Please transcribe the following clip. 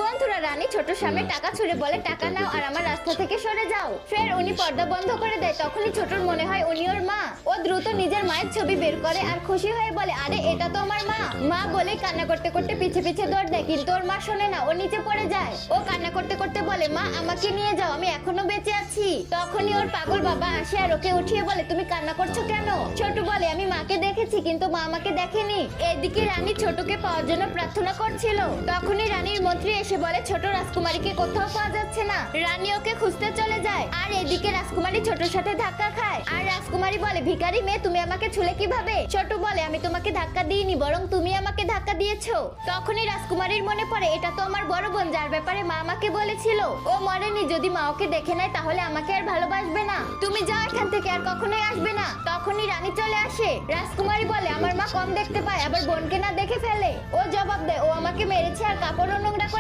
বন্ধুরা, রানী ছোটর সামনে টাকা ছুঁড়ে বলে, টাকা নাও আর আমার রাস্তা থেকে সরে যাও। ফের উনি পর্দা বন্ধ করে দেয়। তখনই ছোটর মনে হয় উনি ওর মা। ও দ্রুত নিজের মায়ের ছবি বের করে আর খুশি হয়ে বলে, আরে এটা তো আমার মা। মা বলে কান্না করতে করতে পিছে পিছে দৌড় দেয়, কিন্তু ওর মা শোনে না, ও নিচে পড়ে যায়। ও কান্না করতে করতে বলে, মা আমাকে নিয়ে যাও, আমি এখনো বেঁচে আছি। তখনই ওর পাগল বাবা আসে আর ওকে উঠিয়ে বলে, তুমি কান্না করছো কেন? ছোট বলে, আমি মাকে দেখেছি কিন্তু মা আমাকে দেখেনি। এদিকে রানী ছোটকে পাওয়ার জন্য প্রার্থনা করছিল। তখনই রানীর মন্ত্রী এসে বলে, ছোট রাজকুমারীকে কোথাও পাওয়া যাচ্ছে না। রানী ওকে খুঁজতে চলে যায় আর এদিকে রাজকুমারী ছোটর সাথে ধাক্কা খায়। আর রাজকুমারী বলে, ভিখারি মেয়ে, তুমি আমাকে ছুলে কিভাবে? ছোট বলে, আমি তোমাকে ধাক্কা দিইনি, বরং তুমি আমাকে ধাক্কা দিয়েছো। তখনই রাজকুমারীর মনে পড়ে, এটা তো আমার বড় বোন, যার ব্যাপারে মা আমাকে বলেছিল। ও মরেনি, যদি মা ওকে দেখে নেয় তাহলে আমাকে আর ভালোবাসবে না। তুমি যাও এখান থেকে, আর কখনোই আসবে না। তখনই রানী চলে আসে। রাজকুমারী বলে, আমার মা কম দেখতে পায়, আবার বোনকে না দেখে ফেলে। ও জবাব দেয়, ও আমাকে মেরেছে আর কাপড়ও নোংরা করে